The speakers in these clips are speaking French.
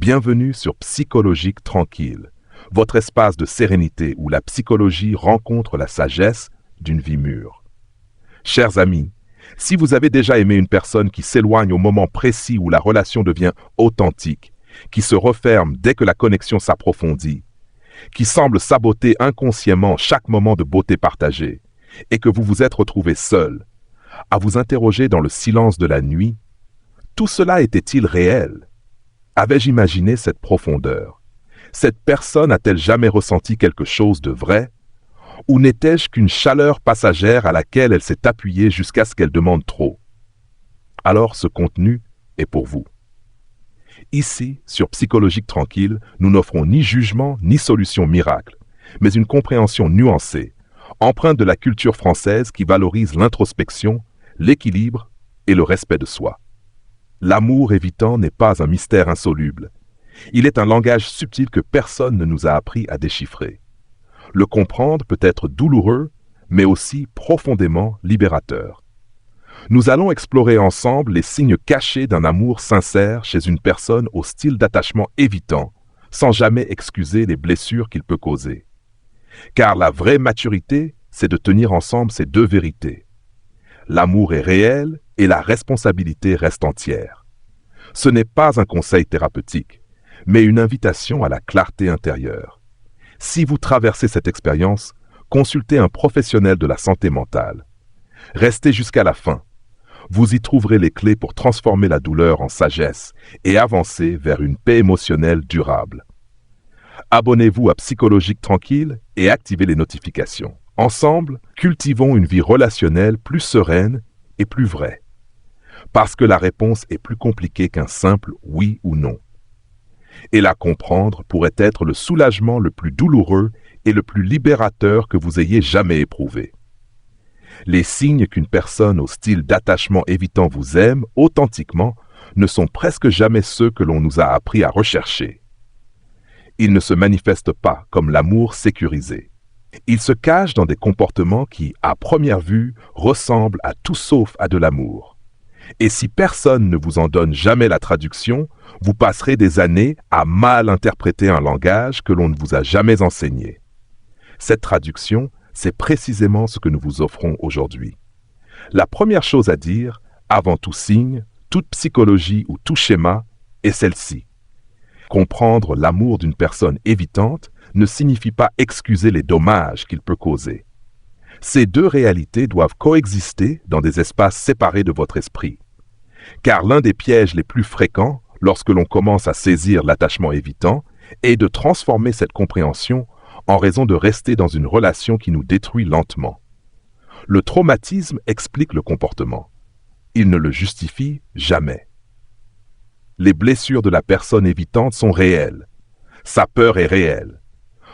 Bienvenue sur Psychologique Tranquille, votre espace de sérénité où la psychologie rencontre la sagesse d'une vie mûre. Chers amis, si vous avez déjà aimé une personne qui s'éloigne au moment précis où la relation devient authentique, qui se referme dès que la connexion s'approfondit, qui semble saboter inconsciemment chaque moment de beauté partagée, et que vous vous êtes retrouvé seul, à vous interroger dans le silence de la nuit, tout cela était-il réel? Avais-je imaginé cette profondeur? Cette personne a-t-elle jamais ressenti quelque chose de vrai? Ou n'étais-je qu'une chaleur passagère à laquelle elle s'est appuyée jusqu'à ce qu'elle demande trop? Alors ce contenu est pour vous. Ici, sur Psychologique Tranquille, nous n'offrons ni jugement ni solution miracle, mais une compréhension nuancée, empreinte de la culture française qui valorise l'introspection, l'équilibre et le respect de soi. L'amour évitant n'est pas un mystère insoluble. Il est un langage subtil que personne ne nous a appris à déchiffrer. Le comprendre peut être douloureux, mais aussi profondément libérateur. Nous allons explorer ensemble les signes cachés d'un amour sincère chez une personne au style d'attachement évitant, sans jamais excuser les blessures qu'il peut causer. Car la vraie maturité, c'est de tenir ensemble ces deux vérités. L'amour est réel et la responsabilité reste entière. Ce n'est pas un conseil thérapeutique, mais une invitation à la clarté intérieure. Si vous traversez cette expérience, consultez un professionnel de la santé mentale. Restez jusqu'à la fin. Vous y trouverez les clés pour transformer la douleur en sagesse et avancer vers une paix émotionnelle durable. Abonnez-vous à Psychologique Tranquille et activez les notifications. Ensemble, cultivons une vie relationnelle plus sereine et plus vraie. Parce que la réponse est plus compliquée qu'un simple oui ou non. Et la comprendre pourrait être le soulagement le plus douloureux et le plus libérateur que vous ayez jamais éprouvé. Les signes qu'une personne au style d'attachement évitant vous aime authentiquement ne sont presque jamais ceux que l'on nous a appris à rechercher. Ils ne se manifestent pas comme l'amour sécurisé. Ils se cachent dans des comportements qui, à première vue, ressemblent à tout sauf à de l'amour. Et si personne ne vous en donne jamais la traduction, vous passerez des années à mal interpréter un langage que l'on ne vous a jamais enseigné. Cette traduction, c'est précisément ce que nous vous offrons aujourd'hui. La première chose à dire, avant tout signe, toute psychologie ou tout schéma, est celle-ci. Comprendre l'amour d'une personne évitante ne signifie pas excuser les dommages qu'il peut causer. Ces deux réalités doivent coexister dans des espaces séparés de votre esprit. Car l'un des pièges les plus fréquents, lorsque l'on commence à saisir l'attachement évitant, est de transformer cette compréhension en raison de rester dans une relation qui nous détruit lentement. Le traumatisme explique le comportement. Il ne le justifie jamais. Les blessures de la personne évitante sont réelles. Sa peur est réelle.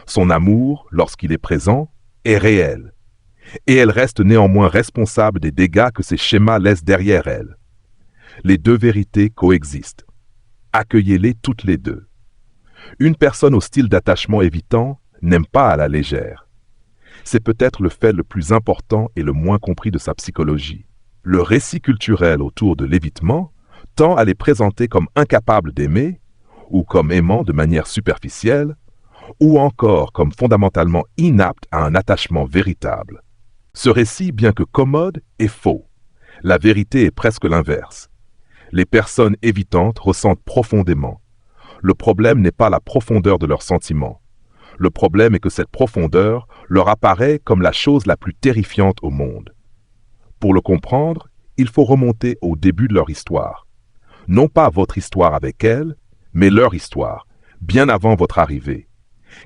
Son amour, lorsqu'il est présent, est réel. Et elle reste néanmoins responsable des dégâts que ces schémas laissent derrière elle. Les deux vérités coexistent. Accueillez-les toutes les deux. Une personne au style d'attachement évitant n'aime pas à la légère. C'est peut-être le fait le plus important et le moins compris de sa psychologie. Le récit culturel autour de l'évitement tend à les présenter comme incapables d'aimer, ou comme aimant de manière superficielle, ou encore comme fondamentalement inaptes à un attachement véritable. Ce récit, bien que commode, est faux. La vérité est presque l'inverse. Les personnes évitantes ressentent profondément. Le problème n'est pas la profondeur de leurs sentiments. Le problème est que cette profondeur leur apparaît comme la chose la plus terrifiante au monde. Pour le comprendre, il faut remonter au début de leur histoire. Non pas votre histoire avec elles, mais leur histoire, bien avant votre arrivée.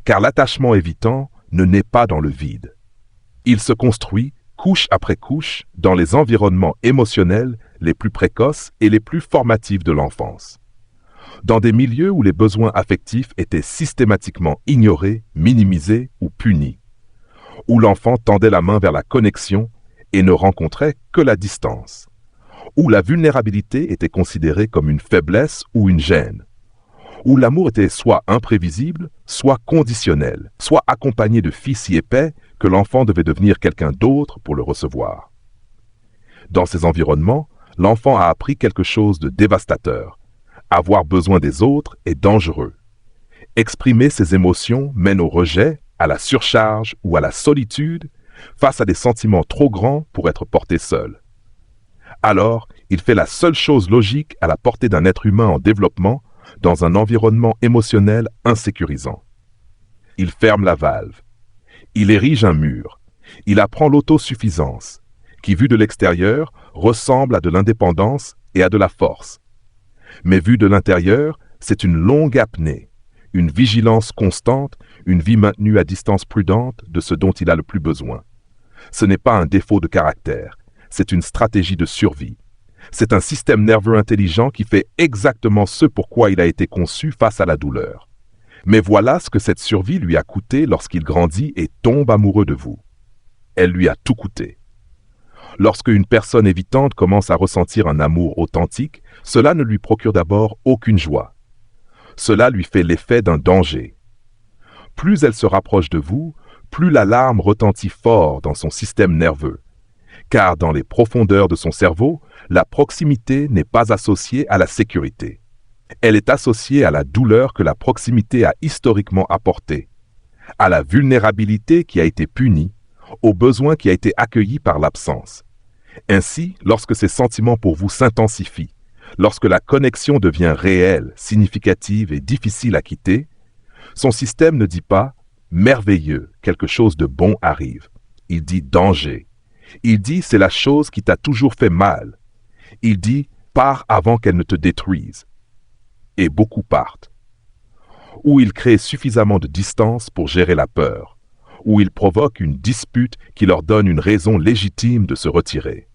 Car l'attachement évitant ne naît pas dans le vide. Il se construit, couche après couche, dans les environnements émotionnels les plus précoces et les plus formatifs de l'enfance. Dans des milieux où les besoins affectifs étaient systématiquement ignorés, minimisés ou punis. Où l'enfant tendait la main vers la connexion et ne rencontrait que la distance. Où la vulnérabilité était considérée comme une faiblesse ou une gêne. Où l'amour était soit imprévisible, soit conditionnel, soit accompagné de fils si épais que l'enfant devait devenir quelqu'un d'autre pour le recevoir. Dans ces environnements, l'enfant a appris quelque chose de dévastateur, Avoir besoin des autres est dangereux. Exprimer ses émotions mène au rejet, à la surcharge ou à la solitude face à des sentiments trop grands pour être portés seul. Alors, il fait la seule chose logique à la portée d'un être humain en développement dans un environnement émotionnel insécurisant. Il ferme la valve. Il érige un mur. Il apprend l'autosuffisance, qui, vue de l'extérieur, ressemble à de l'indépendance et à de la force. Mais vue de l'intérieur, c'est une longue apnée, une vigilance constante, une vie maintenue à distance prudente de ce dont il a le plus besoin. Ce n'est pas un défaut de caractère, c'est une stratégie de survie. C'est un système nerveux intelligent qui fait exactement ce pourquoi il a été conçu face à la douleur. Mais voilà ce que cette survie lui a coûté lorsqu'il grandit et tombe amoureux de vous. Elle lui a tout coûté. Lorsque une personne évitante commence à ressentir un amour authentique, cela ne lui procure d'abord aucune joie. Cela lui fait l'effet d'un danger. Plus elle se rapproche de vous, plus l'alarme retentit fort dans son système nerveux. Car dans les profondeurs de son cerveau, la proximité n'est pas associée à la sécurité. Elle est associée à la douleur que la proximité a historiquement apportée, à la vulnérabilité qui a été punie, au besoin qui a été accueilli par l'absence. Ainsi, lorsque ces sentiments pour vous s'intensifient, lorsque la connexion devient réelle, significative et difficile à quitter, son système ne dit pas « merveilleux, quelque chose de bon arrive ». Il dit « danger ». Il dit « c'est la chose qui t'a toujours fait mal ». Il dit « pars avant qu'elle ne te détruise ». Et beaucoup partent. Ou il crée suffisamment de distance pour gérer la peur, ou il provoque une dispute qui leur donne une raison légitime de se retirer,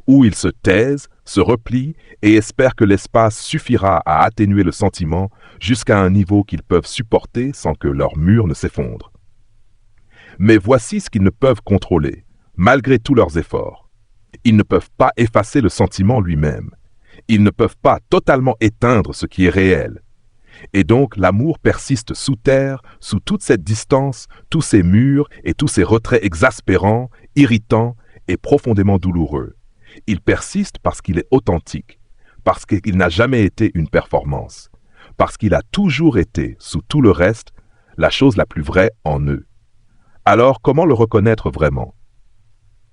ou ils se taisent, se replient et espèrent que l'espace suffira à atténuer le sentiment jusqu'à un niveau qu'ils peuvent supporter sans que leur mur ne s'effondre. Mais voici ce qu'ils ne peuvent contrôler, malgré tous leurs efforts. Ils ne peuvent pas effacer le sentiment lui-même. Ils ne peuvent pas totalement éteindre ce qui est réel. Et donc l'amour persiste sous terre, sous toute cette distance, tous ces murs et tous ces retraits exaspérants, irritants et profondément douloureux. Il persiste parce qu'il est authentique, parce qu'il n'a jamais été une performance, parce qu'il a toujours été, sous tout le reste, la chose la plus vraie en eux. Alors comment le reconnaître vraiment ?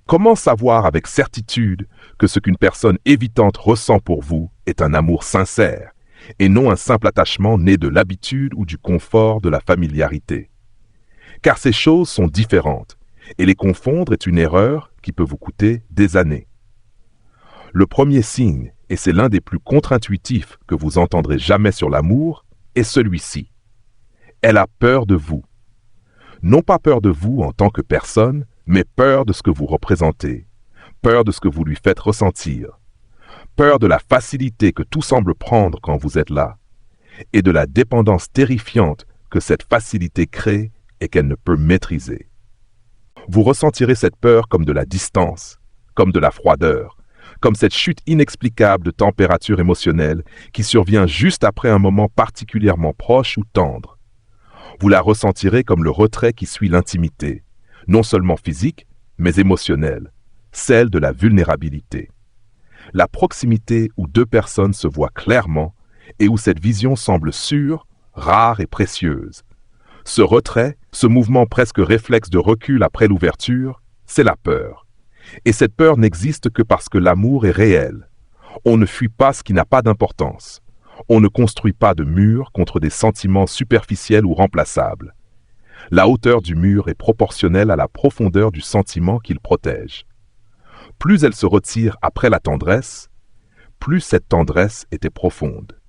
Comment savoir avec certitude que ce qu'une personne évitante ressent pour vous est un amour sincère, et non un simple attachement né de l'habitude ou du confort de la familiarité? Car ces choses sont différentes, et les confondre est une erreur qui peut vous coûter des années. Le premier signe, et c'est l'un des plus contre-intuitifs que vous entendrez jamais sur l'amour, est celui-ci. Elle a peur de vous. Non pas peur de vous en tant que personne, mais peur de ce que vous représentez, peur de ce que vous lui faites ressentir, peur de la facilité que tout semble prendre quand vous êtes là, et de la dépendance terrifiante que cette facilité crée et qu'elle ne peut maîtriser. Vous ressentirez cette peur comme de la distance, comme de la froideur, comme cette chute inexplicable de température émotionnelle qui survient juste après un moment particulièrement proche ou tendre. Vous la ressentirez comme le retrait qui suit l'intimité, non seulement physique, mais émotionnelle, celle de la vulnérabilité. La proximité où deux personnes se voient clairement et où cette vision semble sûre, rare et précieuse. Ce retrait, ce mouvement presque réflexe de recul après l'ouverture, c'est la peur. Et cette peur n'existe que parce que l'amour est réel. On ne fuit pas ce qui n'a pas d'importance. On ne construit pas de mur contre des sentiments superficiels ou remplaçables. La hauteur du mur est proportionnelle à la profondeur du sentiment qu'il protège. Plus elle se retire après la tendresse, plus cette tendresse était profonde.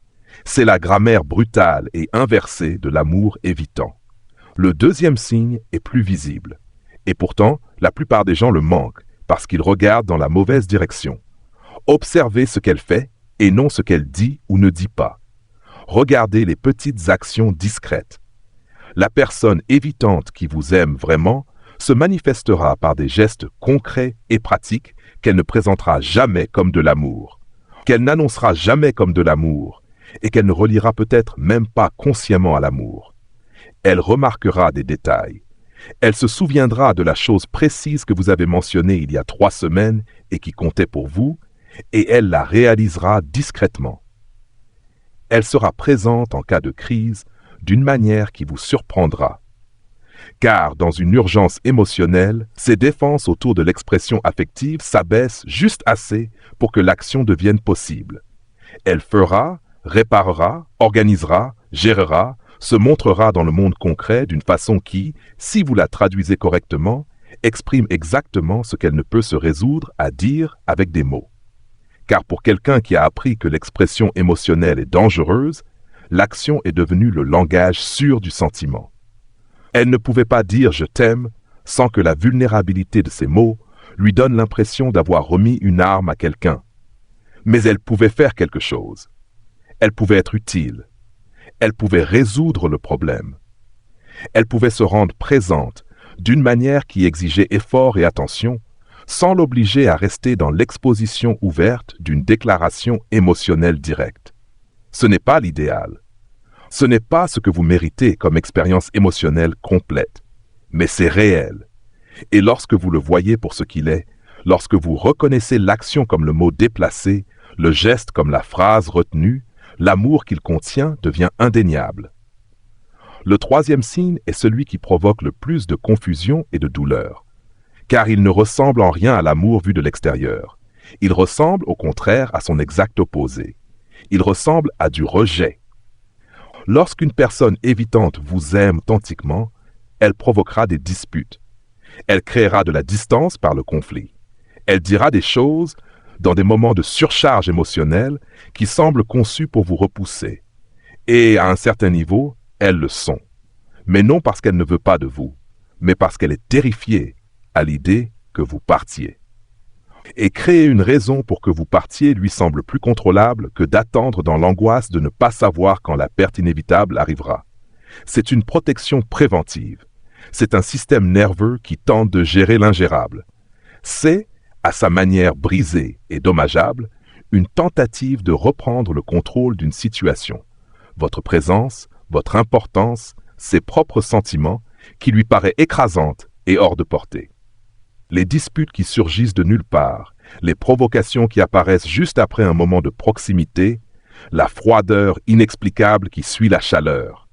C'est la grammaire brutale et inversée de l'amour évitant. Le deuxième signe est plus visible. Et pourtant, la plupart des gens le manquent parce qu'ils regardent dans la mauvaise direction. Observez ce qu'elle fait et non ce qu'elle dit ou ne dit pas. Regardez les petites actions discrètes. La personne évitante qui vous aime vraiment se manifestera par des gestes concrets et pratiques qu'elle ne présentera jamais comme de l'amour, qu'elle n'annoncera jamais comme de l'amour et qu'elle ne reliera peut-être même pas consciemment à l'amour. Elle remarquera des détails. Elle se souviendra de la chose précise que vous avez mentionnée il y a 3 semaines et qui comptait pour vous, et elle la réalisera discrètement. Elle sera présente en cas de crise d'une manière qui vous surprendra. Car dans une urgence émotionnelle, ses défenses autour de l'expression affective s'abaissent juste assez pour que l'action devienne possible. Elle fera, réparera, organisera, gérera, se montrera dans le monde concret d'une façon qui, si vous la traduisez correctement, exprime exactement ce qu'elle ne peut se résoudre à dire avec des mots. Car pour quelqu'un qui a appris que l'expression émotionnelle est dangereuse, l'action est devenue le langage sûr du sentiment. Elle ne pouvait pas dire « je t'aime » sans que la vulnérabilité de ses mots lui donne l'impression d'avoir remis une arme à quelqu'un. Mais elle pouvait faire quelque chose. Elle pouvait être utile. Elle pouvait résoudre le problème. Elle pouvait se rendre présente d'une manière qui exigeait effort et attention, sans l'obliger à rester dans l'exposition ouverte d'une déclaration émotionnelle directe. Ce n'est pas l'idéal. Ce n'est pas ce que vous méritez comme expérience émotionnelle complète, mais c'est réel. Et lorsque vous le voyez pour ce qu'il est, lorsque vous reconnaissez l'action comme le mot déplacé, le geste comme la phrase retenue, l'amour qu'il contient devient indéniable. Le troisième signe est celui qui provoque le plus de confusion et de douleur, car il ne ressemble en rien à l'amour vu de l'extérieur. Il ressemble au contraire à son exact opposé. Il ressemble à du rejet. Lorsqu'une personne évitante vous aime authentiquement, elle provoquera des disputes. Elle créera de la distance par le conflit. Elle dira des choses dans des moments de surcharge émotionnelle qui semblent conçus pour vous repousser. Et à un certain niveau, elles le sont. Mais non parce qu'elle ne veut pas de vous, mais parce qu'elle est terrifiée à l'idée que vous partiez. Et créer une raison pour que vous partiez lui semble plus contrôlable que d'attendre dans l'angoisse de ne pas savoir quand la perte inévitable arrivera. C'est une protection préventive. C'est un système nerveux qui tente de gérer l'ingérable. C'est, à sa manière brisée et dommageable, une tentative de reprendre le contrôle d'une situation. Votre présence, votre importance, ses propres sentiments, qui lui paraît écrasante et hors de portée. Les disputes qui surgissent de nulle part, les provocations qui apparaissent juste après un moment de proximité, la froideur inexplicable qui suit la chaleur.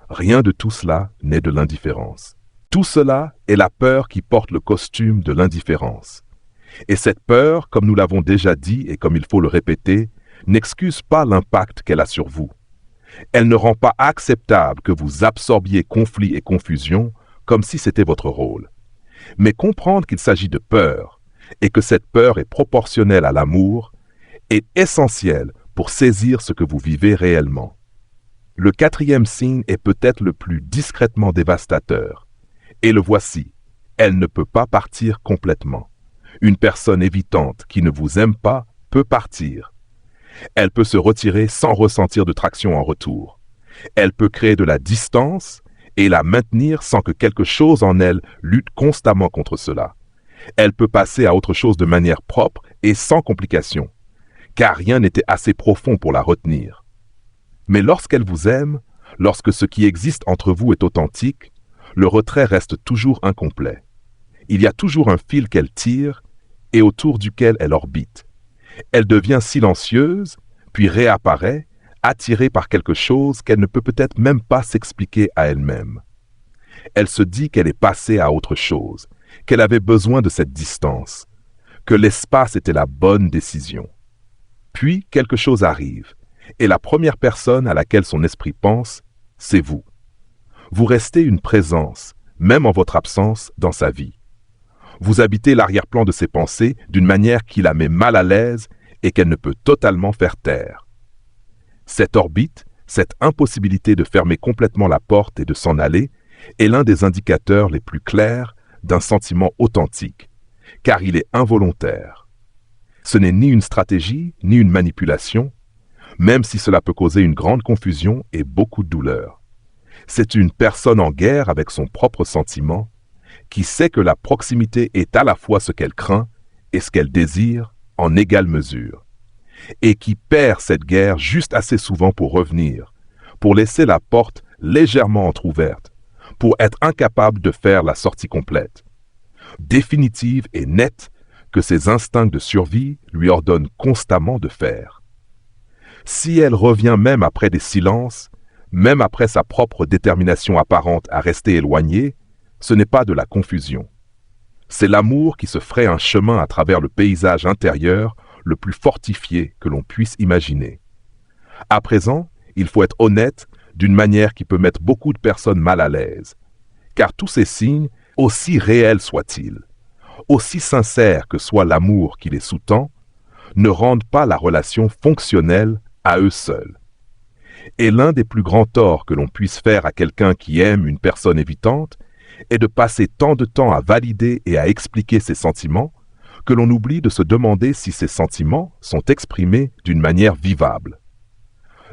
Rien de tout cela n'est de l'indifférence. Tout cela est la peur qui porte le costume de l'indifférence. Et cette peur, comme nous l'avons déjà dit et comme il faut le répéter, n'excuse pas l'impact qu'elle a sur vous. Elle ne rend pas acceptable que vous absorbiez conflit et confusion comme si c'était votre rôle. Mais comprendre qu'il s'agit de peur et que cette peur est proportionnelle à l'amour est essentiel pour saisir ce que vous vivez réellement. Le quatrième signe est peut-être le plus discrètement dévastateur. Et le voici, elle ne peut pas partir complètement. Une personne évitante qui ne vous aime pas peut partir. Elle peut se retirer sans ressentir de traction en retour. Elle peut créer de la distance et la maintenir sans que quelque chose en elle lutte constamment contre cela. Elle peut passer à autre chose de manière propre et sans complication, car rien n'était assez profond pour la retenir. Mais lorsqu'elle vous aime, lorsque ce qui existe entre vous est authentique, le retrait reste toujours incomplet. Il y a toujours un fil qu'elle tire et autour duquel elle orbite. Elle devient silencieuse, puis réapparaît, attirée par quelque chose qu'elle ne peut peut-être même pas s'expliquer à elle-même. Elle se dit qu'elle est passée à autre chose, qu'elle avait besoin de cette distance, que l'espace était la bonne décision. Puis quelque chose arrive, et la première personne à laquelle son esprit pense, c'est vous. Vous restez une présence, même en votre absence, dans sa vie. Vous habitez l'arrière-plan de ses pensées d'une manière qui la met mal à l'aise et qu'elle ne peut totalement faire taire. Cette orbite, cette impossibilité de fermer complètement la porte et de s'en aller, est l'un des indicateurs les plus clairs d'un sentiment authentique, car il est involontaire. Ce n'est ni une stratégie, ni une manipulation, même si cela peut causer une grande confusion et beaucoup de douleur. C'est une personne en guerre avec son propre sentiment, qui sait que la proximité est à la fois ce qu'elle craint et ce qu'elle désire en égale mesure, et qui perd cette guerre juste assez souvent pour revenir, pour laisser la porte légèrement entr'ouverte, pour être incapable de faire la sortie complète, définitive et nette que ses instincts de survie lui ordonnent constamment de faire. Si elle revient même après des silences, même après sa propre détermination apparente à rester éloignée, ce n'est pas de la confusion. C'est l'amour qui se ferait un chemin à travers le paysage intérieur le plus fortifié que l'on puisse imaginer. À présent, il faut être honnête d'une manière qui peut mettre beaucoup de personnes mal à l'aise, car tous ces signes, aussi réels soient-ils, aussi sincères que soit l'amour qui les sous-tend, ne rendent pas la relation fonctionnelle à eux seuls. Et l'un des plus grands torts que l'on puisse faire à quelqu'un qui aime une personne évitante est de passer tant de temps à valider et à expliquer ses sentiments que l'on oublie de se demander si ces sentiments sont exprimés d'une manière vivable.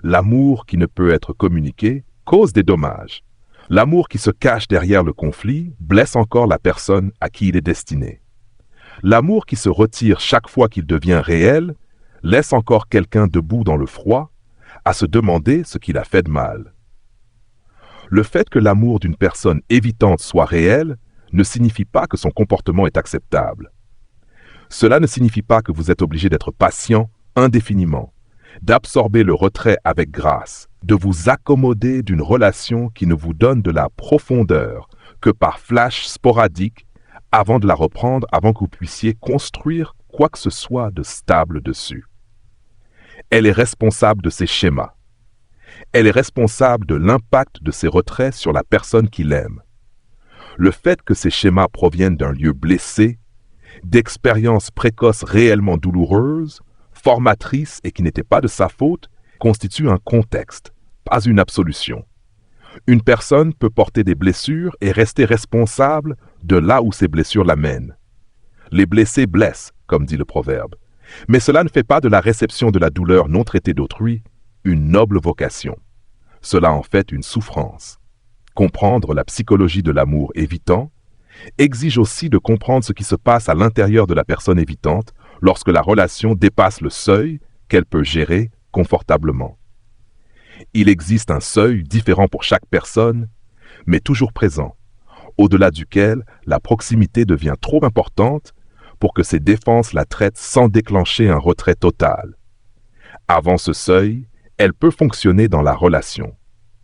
L'amour qui ne peut être communiqué cause des dommages. L'amour qui se cache derrière le conflit blesse encore la personne à qui il est destiné. L'amour qui se retire chaque fois qu'il devient réel laisse encore quelqu'un debout dans le froid à se demander ce qu'il a fait de mal. Le fait que l'amour d'une personne évitante soit réel ne signifie pas que son comportement est acceptable. Cela ne signifie pas que vous êtes obligé d'être patient indéfiniment, d'absorber le retrait avec grâce, de vous accommoder d'une relation qui ne vous donne de la profondeur que par flash sporadique avant de la reprendre, avant que vous puissiez construire quoi que ce soit de stable dessus. Elle est responsable de ses schémas. Elle est responsable de l'impact de ses retraits sur la personne qui l'aime. Le fait que ces schémas proviennent d'un lieu blessé, d'expériences précoces réellement douloureuses, formatrices et qui n'étaient pas de sa faute, constitue un contexte, pas une absolution. Une personne peut porter des blessures et rester responsable de là où ces blessures l'amènent. Les blessés blessent, comme dit le proverbe. Mais cela ne fait pas de la réception de la douleur non traitée d'autrui une noble vocation. Cela en fait une souffrance. Comprendre la psychologie de l'amour évitant exige aussi de comprendre ce qui se passe à l'intérieur de la personne évitante lorsque la relation dépasse le seuil qu'elle peut gérer confortablement. Il existe un seuil différent pour chaque personne, mais toujours présent, au-delà duquel la proximité devient trop importante pour que ses défenses la traitent sans déclencher un retrait total. Avant ce seuil, elle peut fonctionner dans la relation.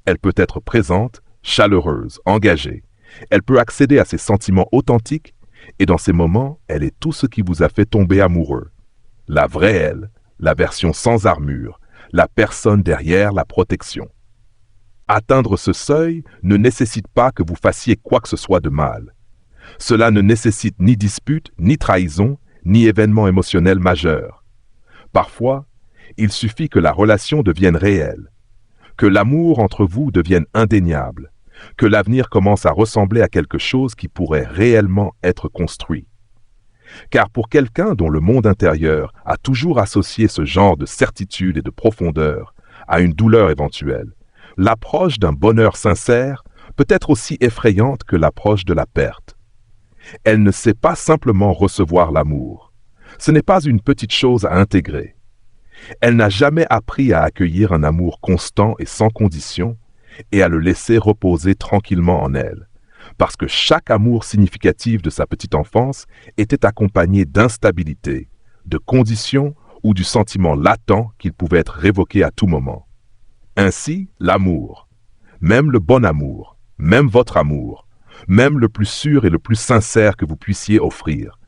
Elle peut être présente, chaleureuse, engagée. Elle peut accéder à ses sentiments authentiques et dans ces moments, elle est tout ce qui vous a fait tomber amoureux. La vraie elle, la version sans armure, la personne derrière la protection. Atteindre ce seuil ne nécessite pas que vous fassiez quoi que ce soit de mal. Cela ne nécessite ni dispute, ni trahison, ni événement émotionnel majeur. Parfois, il suffit que la relation devienne réelle, que l'amour entre vous devienne indéniable, que l'avenir commence à ressembler à quelque chose qui pourrait réellement être construit. Car pour quelqu'un dont le monde intérieur a toujours associé ce genre de certitude et de profondeur à une douleur éventuelle, l'approche d'un bonheur sincère peut être aussi effrayante que l'approche de la perte. Elle ne sait pas simplement recevoir l'amour. Ce n'est pas une petite chose à intégrer. Elle n'a jamais appris à accueillir un amour constant et sans condition et à le laisser reposer tranquillement en elle, parce que chaque amour significatif de sa petite enfance était accompagné d'instabilité, de conditions ou du sentiment latent qu'il pouvait être révoqué à tout moment. Ainsi, l'amour, même le bon amour, même votre amour, même le plus sûr et le plus sincère que vous puissiez offrir,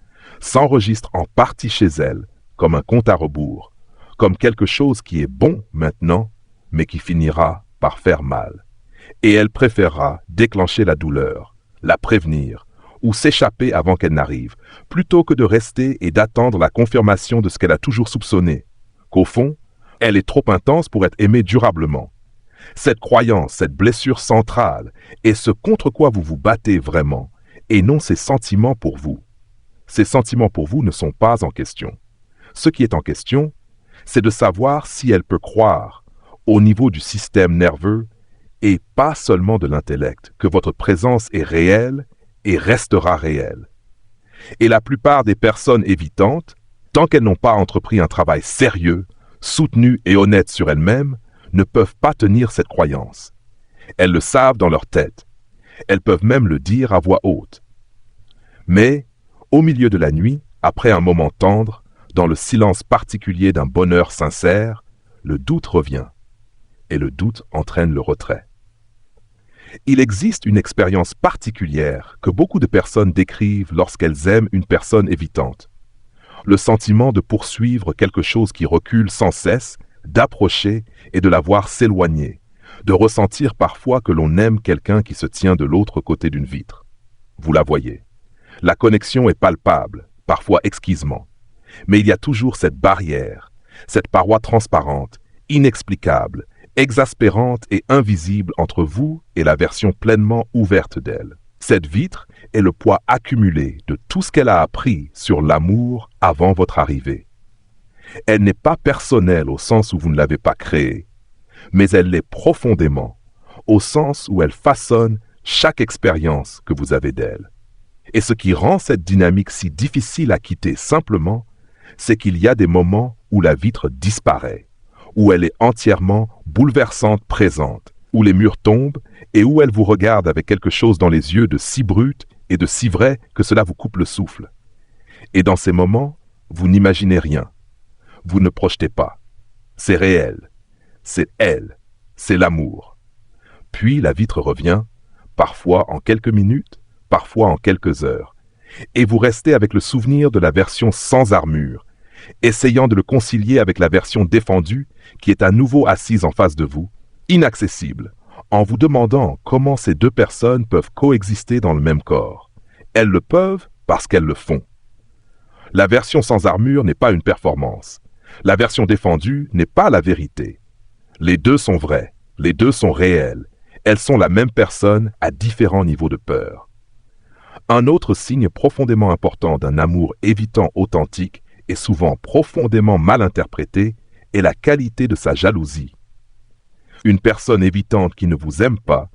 s'enregistre en partie chez elle comme un compte à rebours, comme quelque chose qui est bon maintenant, mais qui finira par faire mal. Et elle préférera déclencher la douleur, la prévenir, ou s'échapper avant qu'elle n'arrive, plutôt que de rester et d'attendre la confirmation de ce qu'elle a toujours soupçonné, qu'au fond, elle est trop intense pour être aimée durablement. Cette croyance, cette blessure centrale, est ce contre quoi vous vous battez vraiment, et non ces sentiments pour vous. Ces sentiments pour vous ne sont pas en question. Ce qui est en question, c'est de savoir si elle peut croire, au niveau du système nerveux, et pas seulement de l'intellect, que votre présence est réelle et restera réelle. Et la plupart des personnes évitantes, tant qu'elles n'ont pas entrepris un travail sérieux, soutenu et honnête sur elles-mêmes, ne peuvent pas tenir cette croyance. Elles le savent dans leur tête. Elles peuvent même le dire à voix haute. Mais, au milieu de la nuit, après un moment tendre, dans le silence particulier d'un bonheur sincère, le doute revient. Et le doute entraîne le retrait. Il existe une expérience particulière que beaucoup de personnes décrivent lorsqu'elles aiment une personne évitante. Le sentiment de poursuivre quelque chose qui recule sans cesse, d'approcher et de la voir s'éloigner, de ressentir parfois que l'on aime quelqu'un qui se tient de l'autre côté d'une vitre. Vous la voyez. La connexion est palpable, parfois exquisement. Mais il y a toujours cette barrière, cette paroi transparente, inexplicable, exaspérante et invisible entre vous et la version pleinement ouverte d'elle. Cette vitre est le poids accumulé de tout ce qu'elle a appris sur l'amour avant votre arrivée. Elle n'est pas personnelle au sens où vous ne l'avez pas créée, mais elle l'est profondément, au sens où elle façonne chaque expérience que vous avez d'elle. Et ce qui rend cette dynamique si difficile à quitter simplement, c'est qu'il y a des moments où la vitre disparaît, où elle est entièrement bouleversante présente, où les murs tombent et où elle vous regarde avec quelque chose dans les yeux de si brut et de si vrai que cela vous coupe le souffle. Et dans ces moments, vous n'imaginez rien. Vous ne projetez pas. C'est réel. C'est elle. C'est l'amour. Puis la vitre revient, parfois en quelques minutes, parfois en quelques heures. Et vous restez avec le souvenir de la version sans armure, essayant de le concilier avec la version défendue qui est à nouveau assise en face de vous, inaccessible, en vous demandant comment ces deux personnes peuvent coexister dans le même corps. Elles le peuvent parce qu'elles le font. La version sans armure n'est pas une performance. La version défendue n'est pas la vérité. Les deux sont vrais, les deux sont réels. Elles sont la même personne à différents niveaux de peur. Un autre signe profondément important d'un amour évitant authentique et souvent profondément mal interprété est la qualité de sa jalousie. Une personne évitante qui ne vous aime pas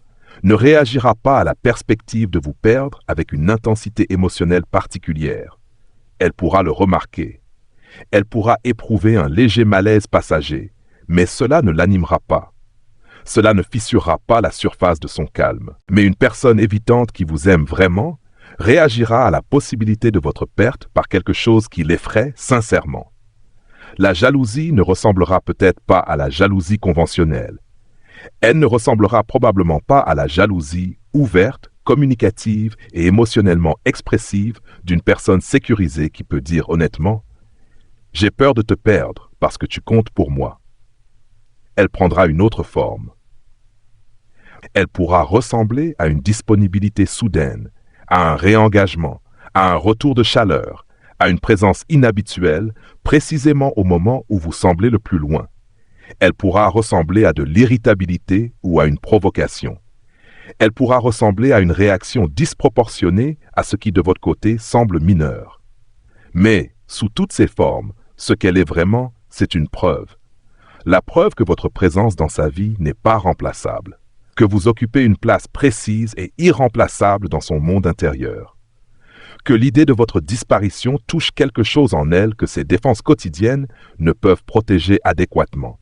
ne réagira pas à la perspective de vous perdre avec une intensité émotionnelle particulière. Elle pourra le remarquer. Elle pourra éprouver un léger malaise passager, mais cela ne l'animera pas. Cela ne fissurera pas la surface de son calme. Mais une personne évitante qui vous aime vraiment réagira à la possibilité de votre perte par quelque chose qui l'effraie sincèrement. La jalousie ne ressemblera peut-être pas à la jalousie conventionnelle. Elle ne ressemblera probablement pas à la jalousie ouverte, communicative et émotionnellement expressive d'une personne sécurisée qui peut dire honnêtement « J'ai peur de te perdre parce que tu comptes pour moi ». Elle prendra une autre forme. Elle pourra ressembler à une disponibilité soudaine, à un réengagement, à un retour de chaleur, à une présence inhabituelle, précisément au moment où vous semblez le plus loin. Elle pourra ressembler à de l'irritabilité ou à une provocation. Elle pourra ressembler à une réaction disproportionnée à ce qui de votre côté semble mineur. Mais, sous toutes ces formes, ce qu'elle est vraiment, c'est une preuve. La preuve que votre présence dans sa vie n'est pas remplaçable, que vous occupez une place précise et irremplaçable dans son monde intérieur, que l'idée de votre disparition touche quelque chose en elle que ses défenses quotidiennes ne peuvent protéger adéquatement.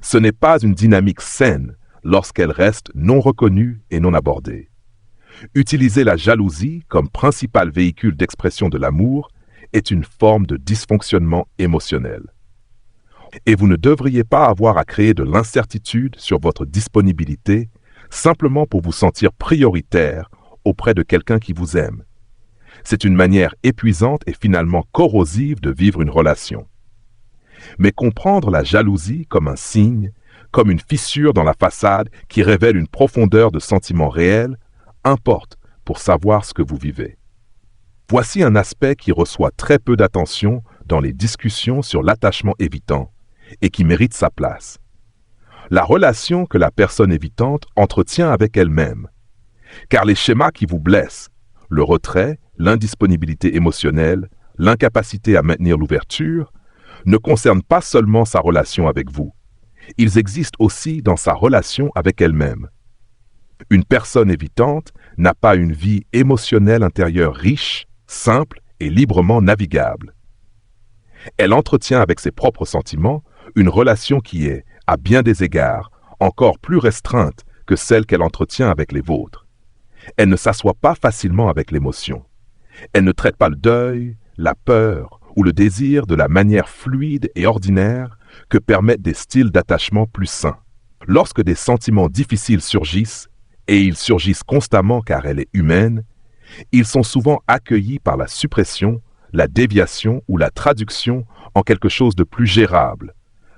Ce n'est pas une dynamique saine lorsqu'elle reste non reconnue et non abordée. Utiliser la jalousie comme principal véhicule d'expression de l'amour est une forme de dysfonctionnement émotionnel. Et vous ne devriez pas avoir à créer de l'incertitude sur votre disponibilité simplement pour vous sentir prioritaire auprès de quelqu'un qui vous aime. C'est une manière épuisante et finalement corrosive de vivre une relation. Mais comprendre la jalousie comme un signe, comme une fissure dans la façade qui révèle une profondeur de sentiments réels, importe pour savoir ce que vous vivez. Voici un aspect qui reçoit très peu d'attention dans les discussions sur l'attachement évitant et qui mérite sa place. La relation que la personne évitante entretient avec elle-même. Car les schémas qui vous blessent, le retrait, l'indisponibilité émotionnelle, l'incapacité à maintenir l'ouverture, ne concernent pas seulement sa relation avec vous. Ils existent aussi dans sa relation avec elle-même. Une personne évitante n'a pas une vie émotionnelle intérieure riche, simple et librement navigable. Elle entretient avec ses propres sentiments une relation qui est, à bien des égards, encore plus restreinte que celle qu'elle entretient avec les vôtres. Elle ne s'assoit pas facilement avec l'émotion. Elle ne traite pas le deuil, la peur ou le désir de la manière fluide et ordinaire que permettent des styles d'attachement plus sains. Lorsque des sentiments difficiles surgissent, et ils surgissent constamment car elle est humaine, ils sont souvent accueillis par la suppression, la déviation ou la traduction en quelque chose de plus gérable.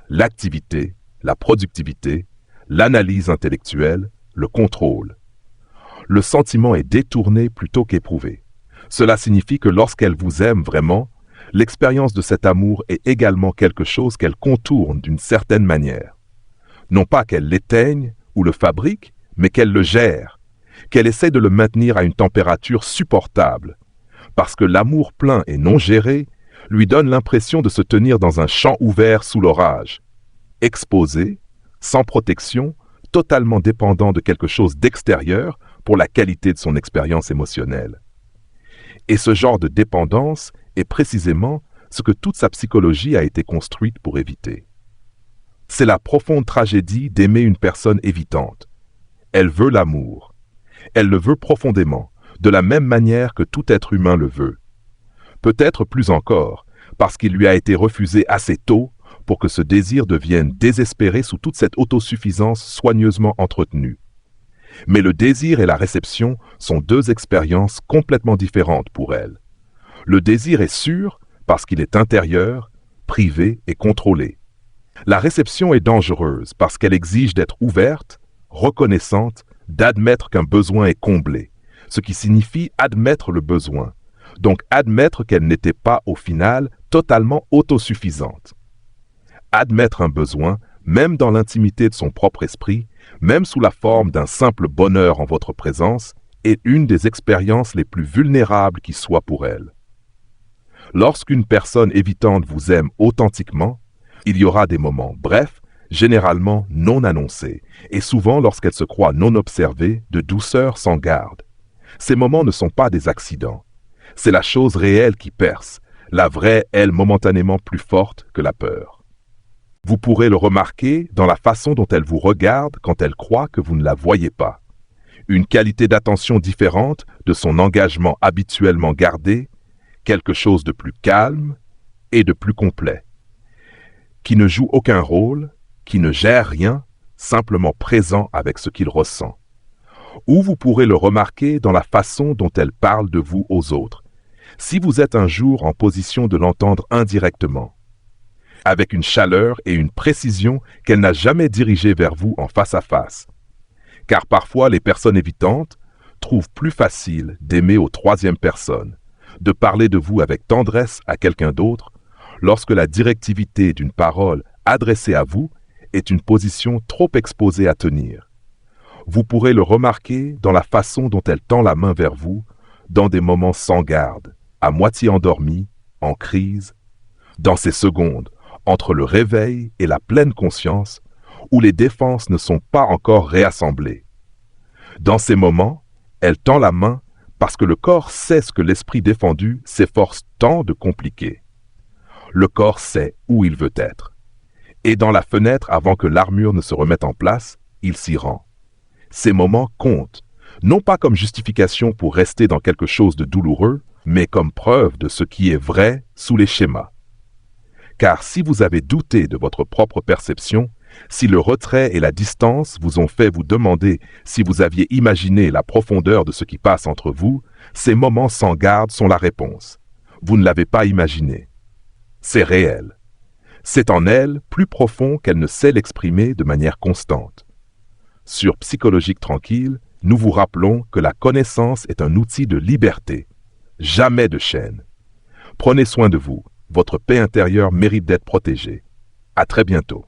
L'activité, la productivité, l'analyse intellectuelle, le contrôle. Le sentiment est détourné plutôt qu'éprouvé. Cela signifie que lorsqu'elle vous aime vraiment, l'expérience de cet amour est également quelque chose qu'elle contourne d'une certaine manière. Non pas qu'elle l'éteigne ou le fabrique, mais qu'elle le gère, qu'elle essaie de le maintenir à une température supportable, parce que l'amour plein et non géré lui donne l'impression de se tenir dans un champ ouvert sous l'orage, exposé, sans protection, totalement dépendant de quelque chose d'extérieur pour la qualité de son expérience émotionnelle. Et ce genre de dépendance est précisément ce que toute sa psychologie a été construite pour éviter. C'est la profonde tragédie d'aimer une personne évitante. Elle veut l'amour. Elle le veut profondément, de la même manière que tout être humain le veut. Peut-être plus encore, parce qu'il lui a été refusé assez tôt pour que ce désir devienne désespéré sous toute cette autosuffisance soigneusement entretenue. Mais le désir et la réception sont deux expériences complètement différentes pour elle. Le désir est sûr parce qu'il est intérieur, privé et contrôlé. La réception est dangereuse parce qu'elle exige d'être ouverte, reconnaissante, d'admettre qu'un besoin est comblé, ce qui signifie admettre le besoin, donc admettre qu'elle n'était pas au final totalement autosuffisante. Admettre un besoin, même dans l'intimité de son propre esprit, même sous la forme d'un simple bonheur en votre présence, est une des expériences les plus vulnérables qui soit pour elle. Lorsqu'une personne évitante vous aime authentiquement, il y aura des moments brefs, généralement non annoncés, et souvent lorsqu'elle se croit non observée, de douceur sans garde. Ces moments ne sont pas des accidents. C'est la chose réelle qui perce, la vraie, elle, momentanément plus forte que la peur. Vous pourrez le remarquer dans la façon dont elle vous regarde quand elle croit que vous ne la voyez pas. Une qualité d'attention différente de son engagement habituellement gardé, quelque chose de plus calme et de plus complet, qui ne joue aucun rôle, qui ne gère rien, simplement présent avec ce qu'il ressent. Ou vous pourrez le remarquer dans la façon dont elle parle de vous aux autres, si vous êtes un jour en position de l'entendre indirectement, avec une chaleur et une précision qu'elle n'a jamais dirigée vers vous en face à face. Car parfois les personnes évitantes trouvent plus facile d'aimer aux troisième personnes, de parler de vous avec tendresse à quelqu'un d'autre, lorsque la directivité d'une parole adressée à vous est une position trop exposée à tenir. Vous pourrez le remarquer dans la façon dont elle tend la main vers vous, dans des moments sans garde, à moitié endormie, en crise, dans ces secondes, entre le réveil et la pleine conscience, où les défenses ne sont pas encore réassemblées. Dans ces moments, elle tend la main parce que le corps sait ce que l'esprit défendu s'efforce tant de compliquer. Le corps sait où il veut être. Et dans la fenêtre, avant que l'armure ne se remette en place, il s'y rend. Ces moments comptent, non pas comme justification pour rester dans quelque chose de douloureux, mais comme preuve de ce qui est vrai sous les schémas. Car si vous avez douté de votre propre perception, si le retrait et la distance vous ont fait vous demander si vous aviez imaginé la profondeur de ce qui passe entre vous, ces moments sans garde sont la réponse. Vous ne l'avez pas imaginé. C'est réel. C'est en elle plus profond qu'elle ne sait l'exprimer de manière constante. Sur Psychologique Tranquille, nous vous rappelons que la connaissance est un outil de liberté, jamais de chaîne. Prenez soin de vous. Votre paix intérieure mérite d'être protégée. À très bientôt.